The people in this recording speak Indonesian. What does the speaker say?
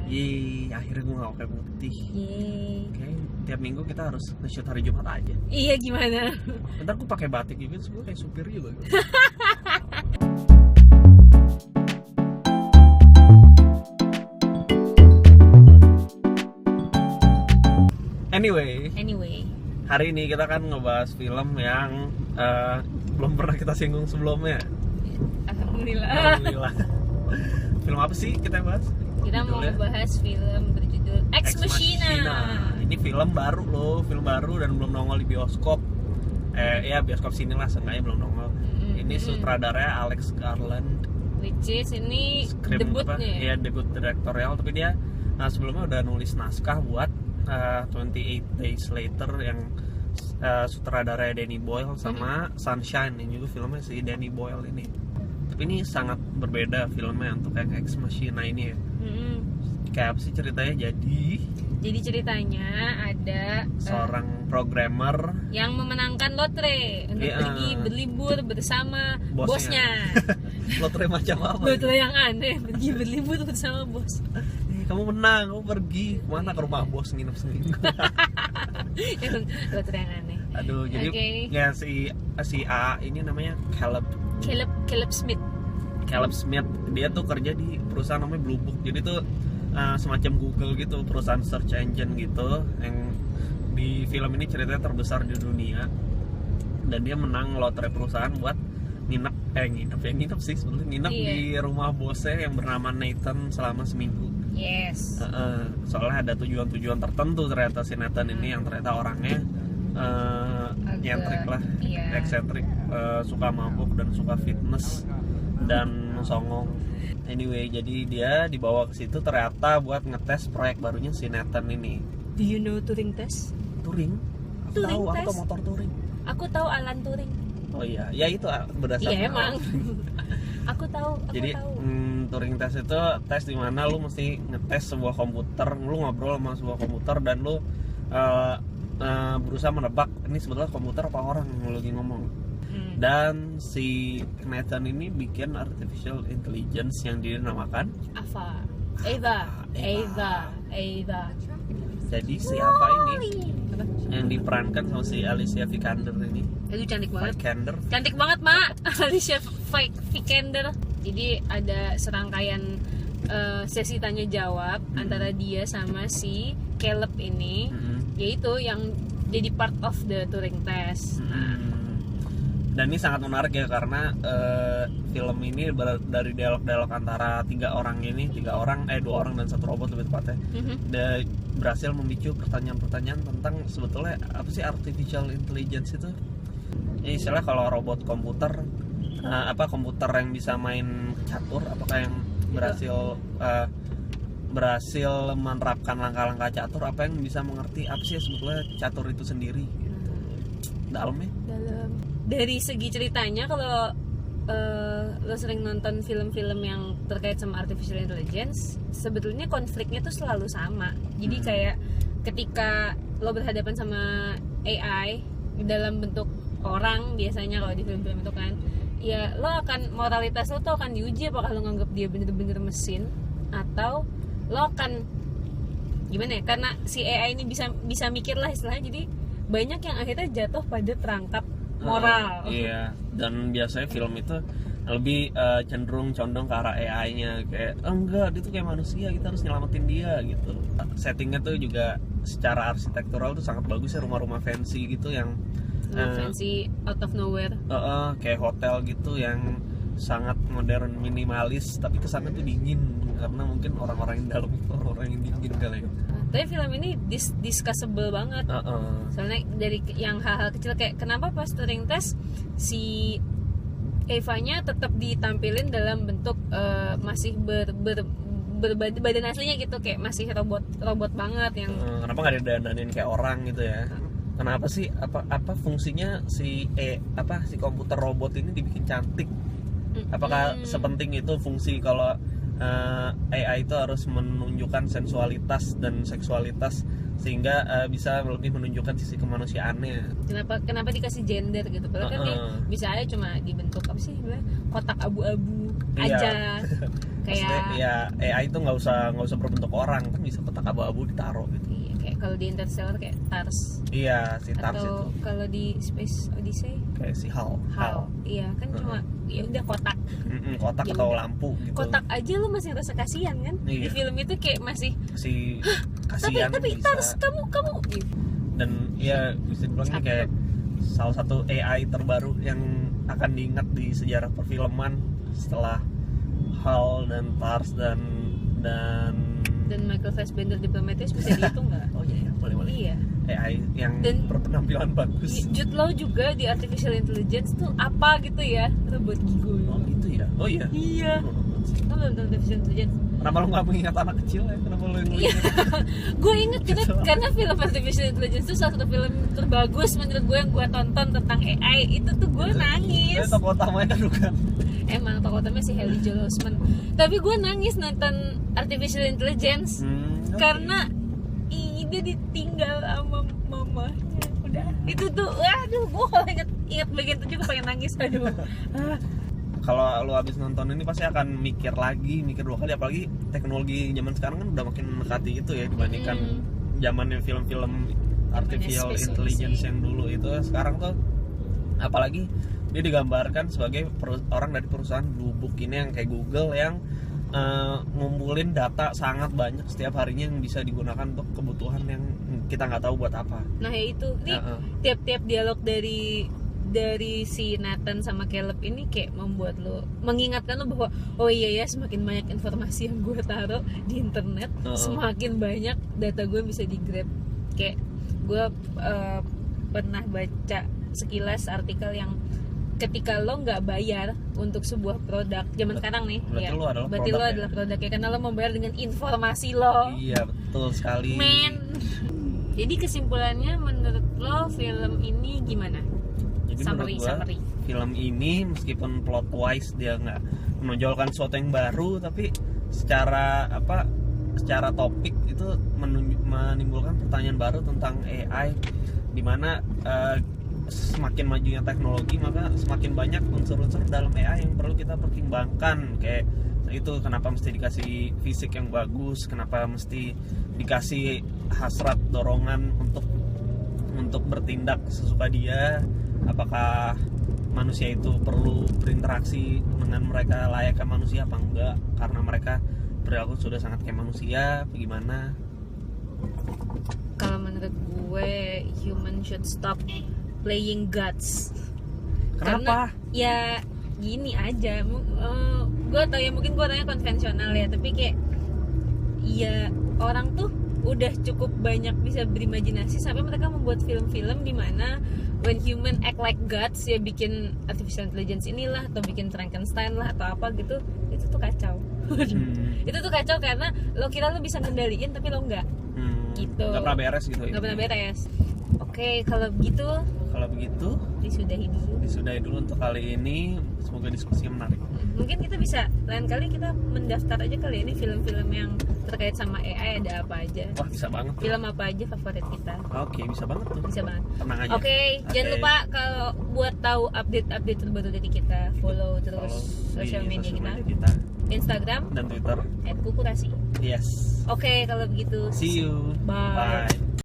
Yeay, akhirnya gue gak pakai putih. Yeay. Oke, tiap minggu kita harus nge-shoot hari Jumat aja. Iya, gimana? Ntar gue pakai batik juga, terus gue kayak supir juga. Anyway, hari ini kita kan ngebahas film yang belum pernah kita singgung sebelumnya. Alhamdulillah. Film apa sih kita bahas? Kita mau ngebahas film berjudul Ex Machina. Ini film baru loh, film baru dan belum nongol di bioskop. Ya bioskop sini lah, seenggaknya belum nongol. Ini sutradaranya Alex Garland. Which is ini debutnya ya? Iya, debut direktorial, tapi dia sebelumnya udah nulis naskah buat 28 Days Later yang sutradaranya Danny Boyle sama Sunshine yang juga filmnya si Danny Boyle ini. Tapi ini sangat berbeda filmnya untuk yang Ex Machina ini ya. Kayak apa sih ceritanya? Jadi ceritanya ada seorang programmer yang memenangkan lotre untuk pergi berlibur bersama bosnya. Lotre macam apa? Lotre yang aneh, pergi berlibur bersama bos. Kamu menang, kamu pergi kemana? Ke rumah bos nginep seminggu. Lotre yang aneh. Aduh, jadi ya si A ini namanya Caleb Smith. Dia tuh kerja di perusahaan namanya Blue Book. Jadi tuh semacam Google gitu, perusahaan search engine gitu, yang di film ini ceritanya terbesar di dunia. Dan dia menang lotre perusahaan buat nginep sih sebetulnya di rumah bosnya yang bernama Nathan selama seminggu. Yes. Soalnya ada tujuan-tujuan tertentu ternyata si Nathan ini yang ternyata orangnya nyentrik lah, eksentrik, suka mabuk dan suka fitness dan songong. Anyway, jadi dia dibawa ke situ ternyata buat ngetes proyek barunya si Nathan ini. Do you know Turing test? Turing? Aku tahu motor Turing. Aku tahu Alan Turing. Oh iya, ya itu berdasarkan. Iya emang. Aku tahu. Jadi Turing test itu tes di mana lu mesti ngetes sebuah komputer, lu ngobrol sama sebuah komputer dan lu berusaha menebak ini sebetulnya komputer apa orang yang lagi ngomong. Dan si Nathan ini bikin artificial intelligence yang dinamakan Ava. Jadi si Ava ini yang diperankan sama si Alicia Vikander ini. Itu cantik banget. Cantik banget, Mak. Alicia Vikander. Jadi ada serangkaian sesi tanya jawab antara dia sama si Caleb ini, yaitu yang jadi part of the Turing test. Dan ini sangat menarik ya karena film ini dari dialog-dialog antara dua orang dan satu robot lebih tepatnya. Dan berhasil memicu pertanyaan-pertanyaan tentang sebetulnya apa sih artificial intelligence itu. Ya istilah kalau robot komputer komputer yang bisa main catur, apakah yang berhasil menerapkan langkah-langkah catur, apa yang bisa mengerti apa sih sebetulnya catur itu sendiri. Dalam. Dari segi ceritanya, kalau lo sering nonton film-film yang terkait sama artificial intelligence, sebetulnya konfliknya tuh selalu sama. Jadi kayak ketika lo berhadapan sama AI dalam bentuk orang, biasanya kalau di film-film itu kan, ya lo akan, moralitas lo tuh akan diuji apakah lo nganggap dia bener-bener mesin atau lo akan gimana ya, karena si AI ini bisa mikir lah istilahnya. Jadi banyak yang akhirnya jatuh pada perangkap moral. Iya, dan biasanya film itu lebih cenderung condong ke arah AI-nya, kayak enggak, dia tuh kayak manusia, kita harus nyelamatin dia gitu. Settingnya tuh juga secara arsitektural tuh sangat bagus ya, rumah-rumah fancy gitu yang fancy out of nowhere. Kayak hotel gitu yang sangat modern, minimalis, tapi kesannya tuh dingin karena mungkin orang-orang yang dalam itu orang yang dingin kali ya. Tapi film ini discussable banget. Soalnya dari yang hal-hal kecil kayak kenapa pas Turing test si Eva-nya tetap ditampilin dalam bentuk masih badan aslinya gitu, kayak masih robot banget yang kenapa nggak didandanin kayak orang gitu ya? Kenapa sih apa fungsinya si komputer robot ini dibikin cantik? Apakah sepenting itu fungsi kalau AI itu harus menunjukkan sensualitas dan seksualitas sehingga bisa lebih menunjukkan sisi kemanusiaannya? Kenapa dikasih gender gitu? Padahal kan bisa aja cuma dibentuk apa sih, kotak abu-abu aja. Maksudnya ya AI itu nggak usah berbentuk orang, kan bisa kotak abu-abu ditaruh gitu. Iya, kayak kalau di Interstellar kayak TARS. Iya, si TARS itu. Atau kalau di Space Odyssey kayak si HAL. Iya, kan cuma ya udah kotak. Kotak Ya atau udah. lampu gitu. Kotak aja lu masih rasa kasihan kan? Iya. Di film itu kayak masih kasihan tapi bisa. TARS kamu gitu. Dan ya bisa dibilang ini kayak salah satu AI terbaru yang akan diingat di sejarah perfilman setelah HAL dan TARS dan Michael Fassbender di Prometheus bisa dihitung nggak? oh iya boleh Iya. AI yang Dan berpenampilan bagus. Jude Law juga di Artificial Intelligence tuh apa gitu ya, robot gigo. Oh gitu ya. Oh iya. Iya. Lo belum nonton Artificial Intelligence? Kenapa lu nggak mengingat anak kecil ya? Kenapa lu yang Iya. Gue inget karena film Artificial Intelligence itu salah satu film terbagus menurut gue yang gue tonton tentang AI. Itu tuh gue nangis. Itu tokoh utamanya kan bukan. Emang tokoh utamanya si Haley Joel Osment. Tapi gue nangis nonton Artificial Intelligence karena dia ditinggal sama mamanya. Udah. Itu tuh, aduh, gue kalau inget bagian itu juga pengen nangis. Aduh. Kalau lu habis nonton ini pasti akan mikir dua kali, apalagi teknologi zaman sekarang kan udah makin mendekati itu ya dibandingkan zamannya film-film artificial intelligence yang dulu itu. Sekarang tuh apalagi dia digambarkan sebagai orang dari perusahaan blue book ini yang kayak Google yang ngumpulin data sangat banyak setiap harinya yang bisa digunakan untuk kebutuhan yang kita nggak tahu buat apa. Nah ya itu, nih tiap-tiap dialog dari si Nathan sama Caleb ini kayak membuat lo, mengingatkan lo bahwa oh iya ya, semakin banyak informasi yang gue taruh di internet, semakin banyak data gue bisa di-grab. Kayak gue pernah baca sekilas artikel yang ketika lo nggak bayar untuk sebuah produk zaman sekarang nih, berarti lo adalah produknya karena lo membayar dengan informasi lo. Iya betul sekali. Jadi kesimpulannya menurut lo film ini gimana? Jadi Summary. Film ini meskipun plot wise dia nggak menonjolkan sesuatu yang baru, tapi secara topik itu menimbulkan pertanyaan baru tentang AI, dimana semakin majunya teknologi maka semakin banyak unsur-unsur dalam AI yang perlu kita pertimbangkan. Kayak itu kenapa mesti dikasih fisik yang bagus, kenapa mesti dikasih hasrat dorongan untuk bertindak sesuka dia, apakah manusia itu perlu berinteraksi dengan mereka layaknya manusia apa enggak, karena mereka perilaku sudah sangat kayak manusia, bagaimana? Kalau menurut gue human should stop playing gods. Kenapa? Karena ya gini aja, gue tau ya mungkin gue orangnya konvensional ya, tapi kayak ya orang tuh udah cukup banyak bisa berimajinasi sampai mereka membuat film-film di mana when human act like gods, ya bikin artificial intelligence inilah atau bikin Frankenstein lah atau apa gitu, itu tuh kacau. Itu tuh kacau karena lo kira lo bisa ngendaliin tapi lo enggak. Gitu. Nggak pernah beres gitu ya? Nggak pernah beres. Oke, kalau begitu disudahi dulu untuk kali ini. Semoga diskusinya menarik. Mungkin kita bisa lain kali kita mendaftar aja kali ini film-film yang terkait sama AI ada apa aja. Wah, bisa banget tuh. Film apa aja favorit kita. Oke, bisa banget tuh. Bisa banget. Tenang aja. Oke, jangan lupa kalau buat tahu update terbaru dari kita, follow terus sosial media kita. Instagram dan Twitter @kukurasi. Yes. Oke, kalau begitu see you. Bye.